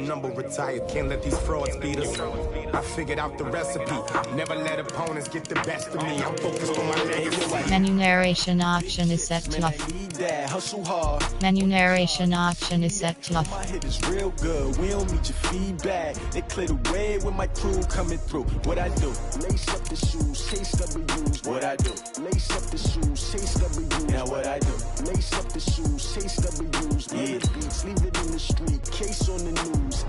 number retired. Can't let these frauds beat us. I figured out the recipe. Never let opponents get the best of me. I'm focused on my legacy. Menu narration option is set to off. Menu narration option is set to off. My hit is real good. We don't need your feedback. They clear the way with my crew coming through. What I do? Lace up the shoes, chase W's. What I do? Lace up the shoes, chase W's. Now what I do? Lace up the shoes, chase W's. Yeah. Beats, leave it in the street, case on the news.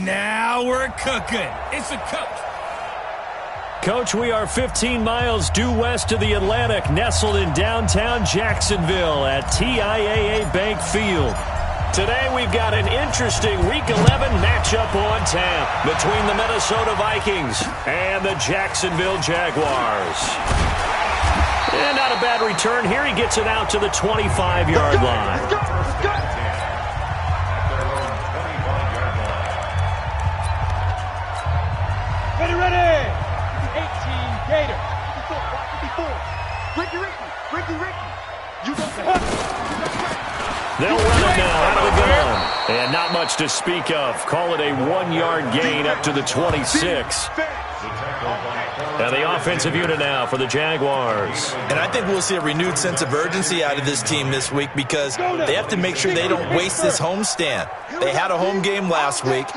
Now we're cooking. It's a coach. Coach, we are 15 miles due west of the Atlantic, nestled in downtown Jacksonville at TIAA Bank Field. Today we've got an interesting Week 11 matchup on tap between the Minnesota Vikings and the Jacksonville Jaguars. And not a bad return here. He gets it out to the 25-yard line. Let's go. Ready! 18 Gator. 54. Ricky. You don't They'll run it now out of the gun. And not much to speak of. Call it a 1-yard gain up to the 26. And the offensive unit now for the Jaguars. And I think we'll see a renewed sense of urgency out of this team this week because they have to make sure they don't waste this homestand. They had a home game last week,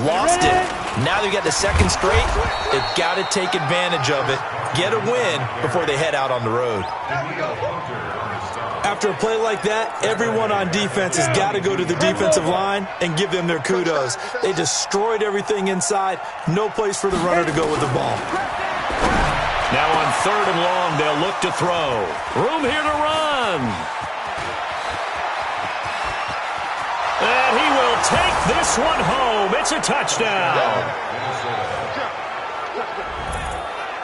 lost it. Now they got the second straight. They've got to take advantage of it, get a win before they head out on the road. After a play like that, everyone on defense has got to go to the defensive line and give them their kudos. They destroyed everything inside. No place for the runner to go with the ball. Now on 3rd and long, they'll look to throw. Room here to run. And he will take this one home. It's a touchdown.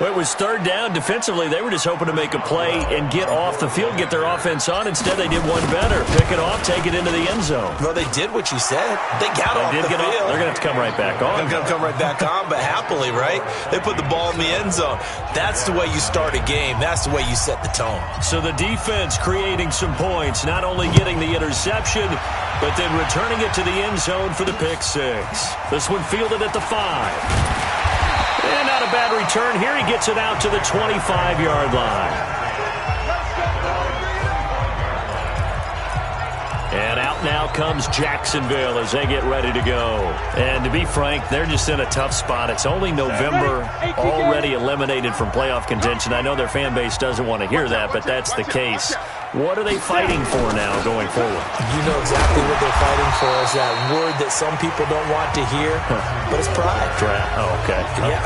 Well, it was 3rd down. Defensively, they were just hoping to make a play and get off the field, get their offense on. Instead, they did one better. Pick it off, take it into the end zone. Well, they did what you said. They got off the field. They're going to have to come right back on. They're going to come right back on, but happily, right? They put the ball in the end zone. That's the way you start a game. That's the way you set the tone. So the defense creating some points, not only getting the interception, but then returning it to the end zone for the pick six. This one fielded at the 5. And not a bad return here. He gets it out to the 25-yard line. And out now comes Jacksonville as they get ready to go. And to be frank, they're just in a tough spot. It's only November, already eliminated from playoff contention. I know their fan base doesn't want to hear that, but that's the case. What are they fighting for now going forward? You know exactly what they're fighting for is that word that some people don't want to hear, but it's pride. Draft. Oh, okay. Yeah.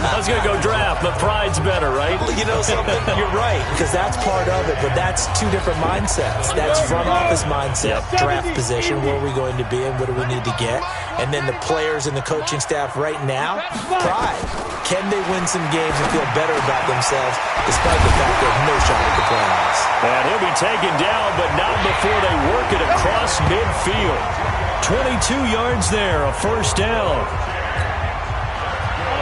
I was going to go draft, but pride's better, right? Well, you know something? You're right, because that's part of it, but that's two different mindsets. That's front office mindset, draft position, where are we going to be and what do we need to get? And then the players and the coaching staff right now, pride. Can they win some games and feel better about themselves despite the fact they have no shot at the playoffs? And he'll be taken down, but not before they work it across midfield. 22 yards there, a first down.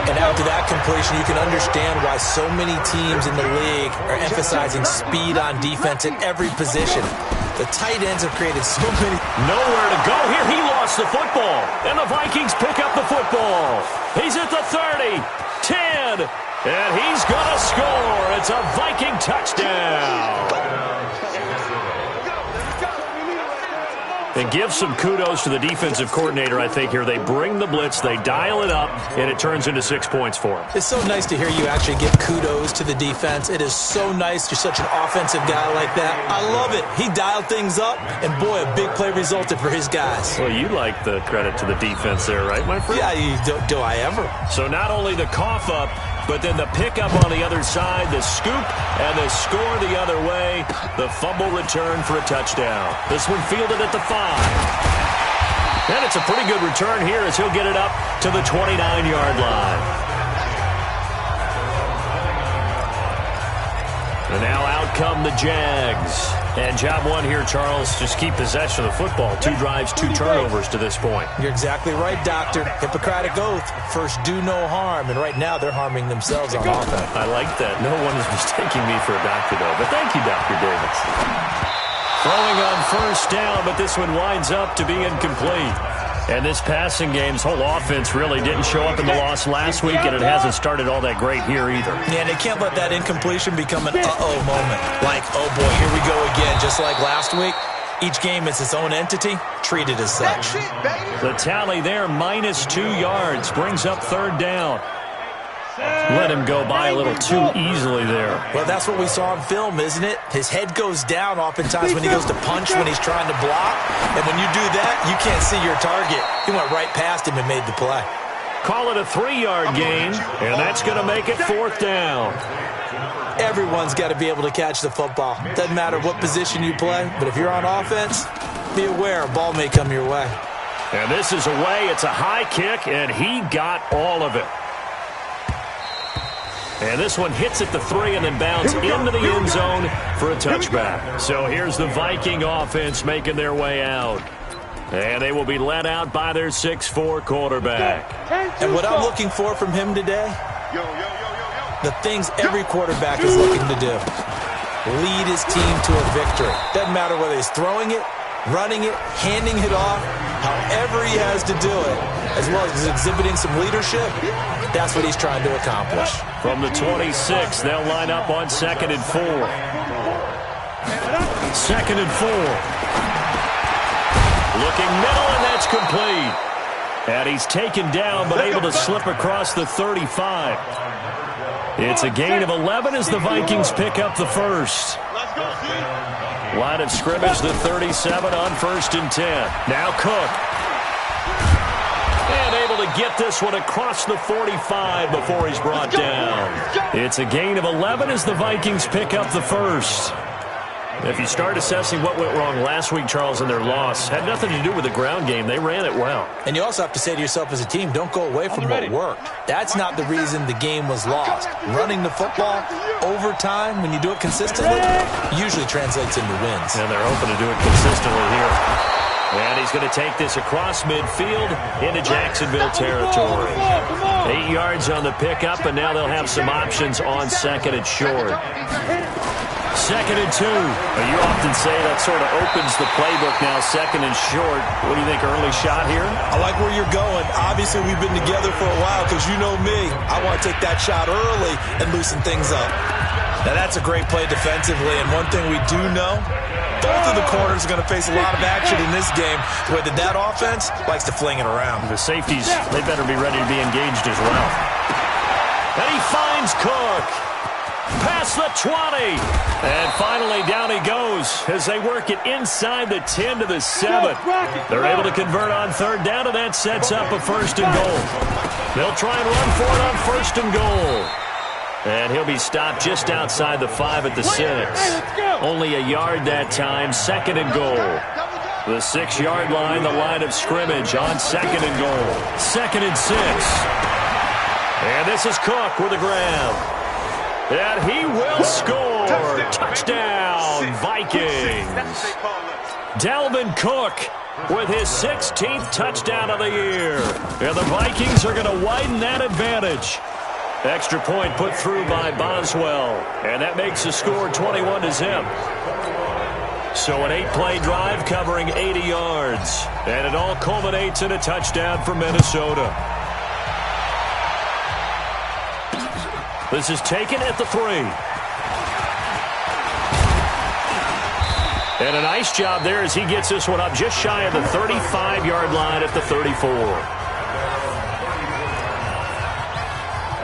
And after that completion, you can understand why so many teams in the league are emphasizing speed on defense at every position. The tight ends have created so many. Nowhere to go here. He lost the football. And the Vikings pick up the football. He's at the 30, 10, and he's going to score. It's a Viking touchdown. And give some kudos to the defensive coordinator, I think, here. They bring the blitz, they dial it up, and it turns into 6 points for them. It's so nice to hear you actually give kudos to the defense. It is so nice. You're such an offensive guy like that. I love it. He dialed things up, and boy, a big play resulted for his guys. Well, you like the credit to the defense there, right, my friend? Yeah, do I ever? So not only the cough up, but then the pickup on the other side, the scoop, and the score the other way. The fumble return for a touchdown. This one fielded at the 5. And it's a pretty good return here as he'll get it up to the 29-yard line. And now out come the Jags. And job one here, Charles, just keep possession of the football. 2 drives, 2 turnovers to this point. You're exactly right, Doctor. Hippocratic oath. First, do no harm. And right now, they're harming themselves on offense. I like that. No one is mistaking me for a doctor, though. But thank you, Dr. Davis. Throwing on first down, but this one winds up to be incomplete. And this passing game's whole offense really didn't show up in the loss last week, and it hasn't started all that great here either. Yeah, and they can't let that incompletion become an uh-oh moment. Like, oh boy, here we go again. Just like last week, each game is its own entity, treated as such. The tally there, -2 yards, brings up third down. Let him go by a little too easily there. Well, that's what we saw on film, isn't it? His head goes down oftentimes when he goes to punch when he's trying to block. And when you do that, you can't see your target. He went right past him and made the play. Call it a 3-yard gain, and that's going to make it fourth down. Everyone's got to be able to catch the football. Doesn't matter what position you play, but if you're on offense, be aware a ball may come your way. And this is away. It's a high kick, and he got all of it. And this one hits at the 3 and then bounds into the end zone for a touchback. So here's the Viking offense making their way out. And they will be led out by their 6'4" quarterback. And what I'm looking for from him today, the things every quarterback is looking to do. Lead his team to a victory. Doesn't matter whether he's throwing it, running it, handing it off, however he has to do it, as well as exhibiting some leadership. That's what he's trying to accomplish. From the 26, they'll line up on 2nd and 4. 2nd and 4. Looking middle, and that's complete. And he's taken down, but able to slip across the 35. It's a gain of 11 as the Vikings pick up the first. Line of scrimmage, the 37 on 1st and 10. Now Cook. And able to get this one across the 45 before he's brought down. It's a gain of 11 as the Vikings pick up the first. If you start assessing what went wrong last week, Charles, in their loss, had nothing to do with the ground game. They ran it well. And you also have to say to yourself as a team, don't go away from what worked. That's not the reason the game was lost. Running the football over time, when you do it consistently, usually translates into wins. And they're hoping to do it consistently here. And he's going to take this across midfield into Jacksonville territory. 8 yards on the pickup, and now they'll have some options on 2nd and short. 2nd and 2. Well, you often say that sort of opens the playbook now, 2nd and short. What do you think, early shot here? I like where you're going. Obviously, we've been together for a while because you know me. I want to take that shot early and loosen things up. Now, that's a great play defensively, and one thing we do know, both of the corners are going to face a lot of action in this game, where that offense likes to fling it around. The safeties, they better be ready to be engaged as well. And he finds Cook. Past the 20. And finally down he goes as they work it inside the 10 to the 7. They're able to convert on 3rd down, and that sets up a 1st and goal. They'll try and run for it on 1st and goal. And he'll be stopped just outside the 5 at the 6. Only a yard that time, 2nd and goal. The 6-yard line, the line of scrimmage on 2nd and goal. 2nd and 6. And this is Cook with a grab. And he will score. Touchdown, Vikings. Dalvin Cook with his 16th touchdown of the year. And the Vikings are going to widen that advantage. Extra point put through by Boswell. And that makes the score 21-0. So an 8-play drive covering 80 yards. And it all culminates in a touchdown for Minnesota. This is taken at the 3. And a nice job there as he gets this one up just shy of the 35-yard line at the 34.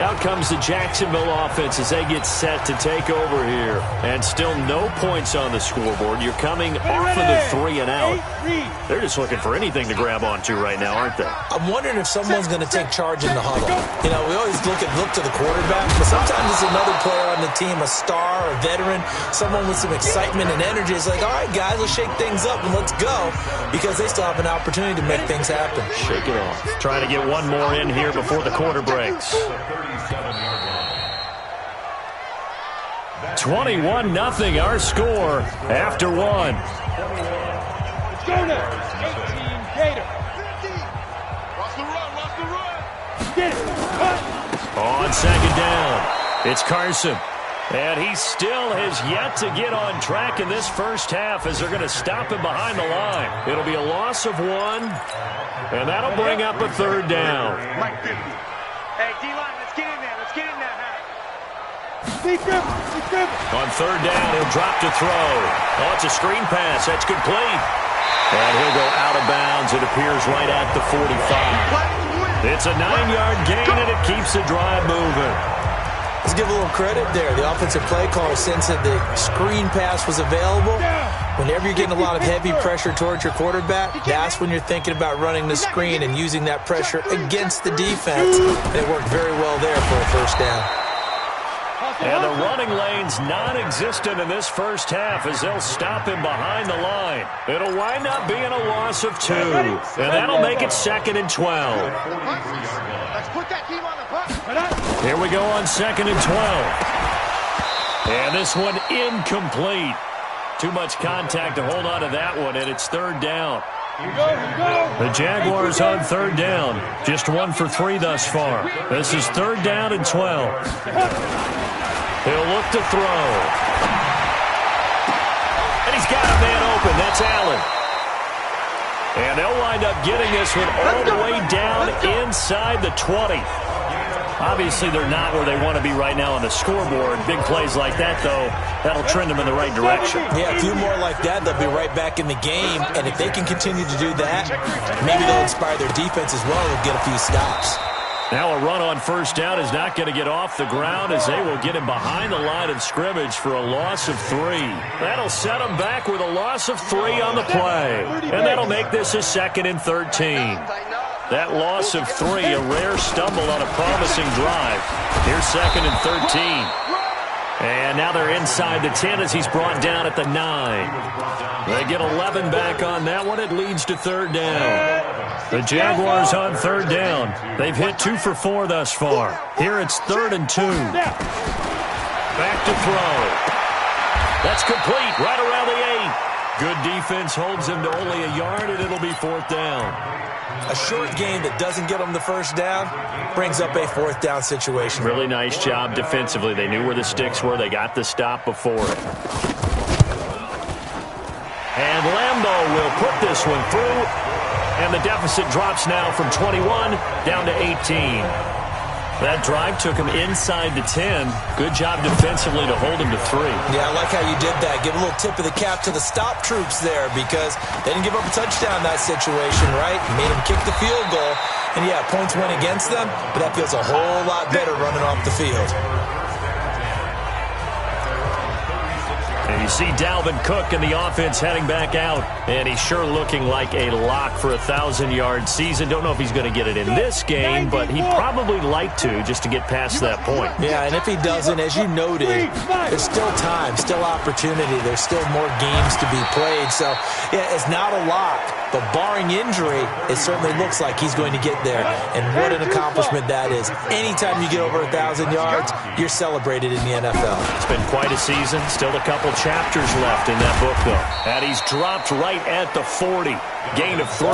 Out comes the Jacksonville offense as they get set to take over here. And still no points on the scoreboard. You're coming off of the 3 and out. They're just looking for anything to grab onto right now, aren't they? I'm wondering if someone's going to take charge in the huddle. You know, we always look to the quarterback, but sometimes it's another player on the team, a star, a veteran, someone with some excitement and energy. It's like, all right, guys, let's shake things up and let's go, because they still have an opportunity to make things happen. Shake it off. Trying to get one more in here before the quarter breaks. 21-0 our score after one. Let's go now. 18 Gator. 50. Watch the run. Watch the run. Get it. Cut. On second down, it's Carson. And he still has yet to get on track in this first half as they're going to stop him behind the line. It'll be a loss of 1, and that'll bring up a third down. Mike 50. Hey, D-line, let's get in there. Let's get in there. On third down, he'll drop to throw. Oh, it's a screen pass. That's complete. And he'll go out of bounds. It appears right at the 45. It's a 9-yard gain, and it keeps the drive moving. Let's give a little credit there. The offensive play caller sensed that the screen pass was available. Whenever you're getting a lot of heavy pressure towards your quarterback, that's when you're thinking about running the screen and using that pressure against the defense. And it worked very well there for a first down. And the running lane's non-existent in this first half as they'll stop him behind the line. It'll wind up being a loss of 2, and that'll make it 2nd and 12. Let's put that team on the bus. Here we go on 2nd and 12. And this one incomplete. Too much contact to hold on to that one, and it's third down. Here we go. The Jaguars on third down. Just 1 for 3 thus far. This is third down and 12. He'll look to throw. And he's got a man open. That's Allen. And they'll wind up getting this one all the way down inside the 20. Obviously, they're not where they want to be right now on the scoreboard. Big plays like that, though, that'll trend them in the right direction. Yeah, a few more like that, they'll be right back in the game. And if they can continue to do that, maybe they'll inspire their defense as well and get a few stops. Now a run on first down is not going to get off the ground as they will get him behind the line of scrimmage for a loss of 3. That'll set him back with a loss of 3 on the play. And that'll make this a 2nd and 13. That loss of 3, a rare stumble on a promising drive. Here's 2nd and 13. And now they're inside the 10 as he's brought down at the 9. They get 11 back on that one. It leads to third down. The Jaguars on third down. They've hit 2 for 4 thus far. Here it's 3rd and 2. Back to throw. That's complete right around the 8. Good defense holds him to only a yard, and it'll be 4th down. A short game that doesn't get them the first down brings up a 4th down situation. Really nice job defensively. They knew where the sticks were. They got the stop before it. And Lambeau will put this one through. And the deficit drops now from 21 down to 18. That drive took him inside the 10. Good job defensively to hold him to 3. Yeah, I like how you did that. Give a little tip of the cap to the stop troops there because they didn't give up a touchdown in that situation, right? Made them kick the field goal. And, yeah, points went against them, but that feels a whole lot better running off the field. And you see Dalvin Cook in the offense heading back out, and he's sure looking like a lock for a 1,000-yard season. Don't know if he's going to get it in this game, but he'd probably like to just to get past that point. Yeah, and if he doesn't, as you noted, there's still time, still opportunity. There's still more games to be played. So, yeah, it's not a lock, but barring injury, it certainly looks like he's going to get there. And what an accomplishment that is. Anytime you get over 1,000 yards, you're celebrated in the NFL. It's been quite a season. Still a couple chapters left in that book, though. And he's dropped right at the 40. Gain of 3.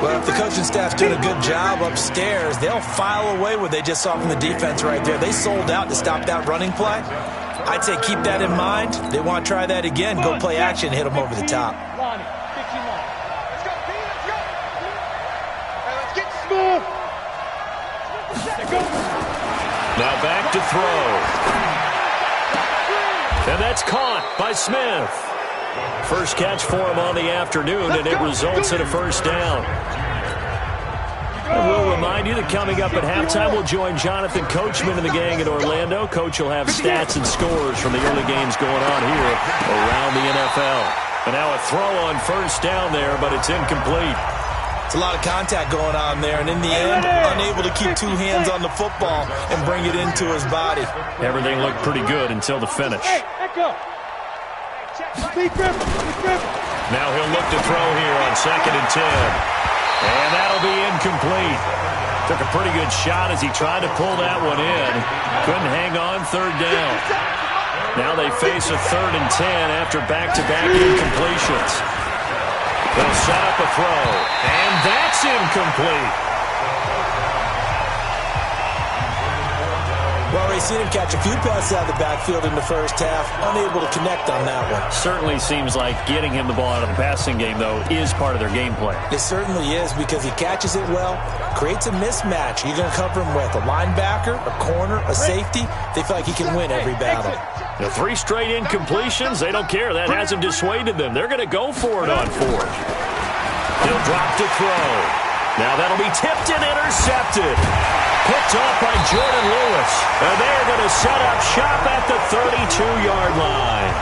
Well, if the coaching staff's doing a good job upstairs, they'll file away what they just saw from the defense right there. They sold out to stop that running play. I'd say keep that in mind. They want to try that again. Go play action, hit them over the top. Now back to throw. And that's caught by Smith. First catch for him on the afternoon, and it results in a first down. And we'll remind you that coming up at halftime, we'll join Jonathan Coachman and the gang in Orlando. Coach will have stats and scores from the early games going on here around the NFL. And now a throw on first down there, but it's incomplete. It's a lot of contact going on there, and in the end, unable to keep two hands on the football and bring it into his body. Everything looked pretty good until the finish. Now he'll look to throw here on 2nd and 10. And that'll be incomplete. Took a pretty good shot as he tried to pull that one in. Couldn't hang on 3rd down. Now they face a 3rd and 10 after back-to-back incompletions. They'll set up a throw, and that's incomplete. Well, we've seen him catch a few passes out of the backfield in the first half, unable to connect on that one. Certainly seems like getting him the ball out of the passing game, though, is part of their game plan. It certainly is, because he catches it well, creates a mismatch. You're going to cover him with a linebacker, a corner, a safety. They feel like he can win every battle. The 3 straight incompletions, they don't care. That hasn't dissuaded them. They're going to go for it on 4th. He'll drop to throw. Now that'll be tipped and intercepted. Picked off by Jordan Lewis. And they're going to set up shop at the 32-yard line.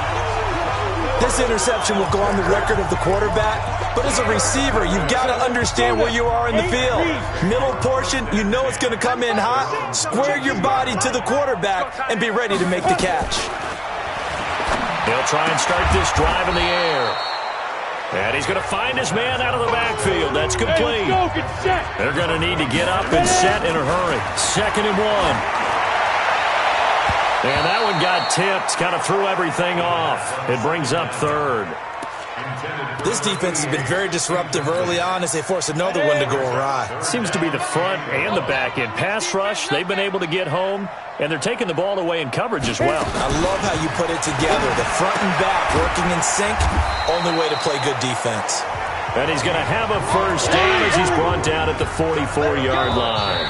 This interception will go on the record of the quarterback, but as a receiver, you've got to understand where you are in the field. Middle portion, you know it's going to come in hot. Square your body to the quarterback and be ready to make the catch. He'll try and start this drive in the air. And he's going to find his man out of the backfield. That's complete. They're going to need to get up and set in a hurry. 2nd and 1. And that one got tipped. Kind of threw everything off. It brings up 3rd. This defense has been very disruptive early on as they force another one to go awry. Seems to be the front and the back end. Pass rush, they've been able to get home, and they're taking the ball away in coverage as well. I love how you put it together. The front and back working in sync. Only way to play good defense. And he's going to have a first down as he's brought down at the 44-yard line.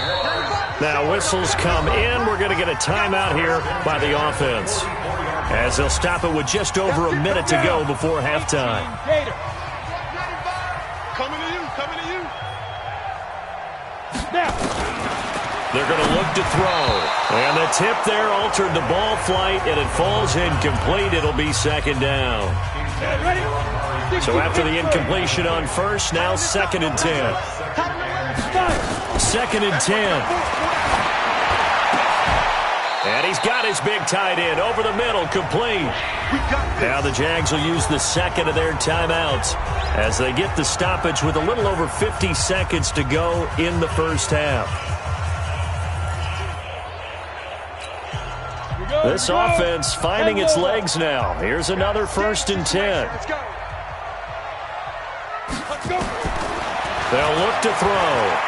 Now whistles come in. We're going to get a timeout here by the offense, as they'll stop it with just over a minute to go before halftime. Coming to you. They're going to look to throw. And the tip there altered the ball flight, and it falls incomplete. It'll be 2nd down. So after the incompletion on first, now 2nd and 10. 2nd and 10. And he's got his big tight end over the middle, complete. Now the Jags will use the 2nd of their timeouts as they get the stoppage with a little over 50 seconds to go in the first half. This offense finding its legs now. Here's another 1st and 10. They'll look to throw.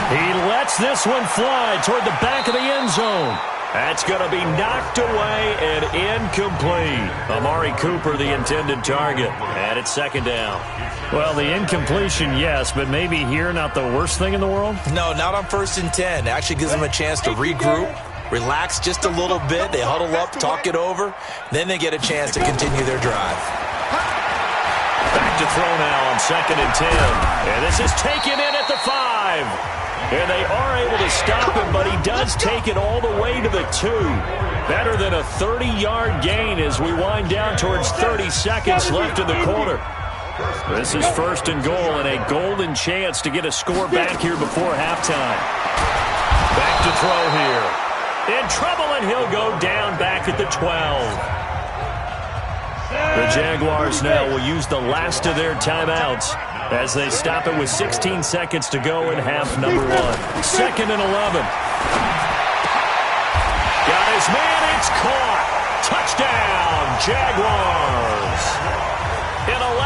He lets this one fly toward the back of the end zone. That's going to be knocked away and incomplete. Amari Cooper, the intended target. And it's 2nd down. Well, the incompletion, yes, but maybe here not the worst thing in the world? No, not on 1st and 10. Actually gives them a chance to regroup, relax just a little bit. They huddle up, talk it over. Then they get a chance to continue their drive. Back to throw now on 2nd and 10. And this is taken in at the 5. And they are able to stop him, but he does take it all the way to the 2. Better than a 30-yard gain as we wind down towards 30 seconds left in the quarter. This is 1st and goal and a golden chance to get a score back here before halftime. Back to throw here. In trouble, and he'll go down back at the 12. The Jaguars now will use the last of their timeouts as they stop it with 16 seconds to go in half number 1. 2nd and 11. Got his man, it's caught. Touchdown, Jaguars.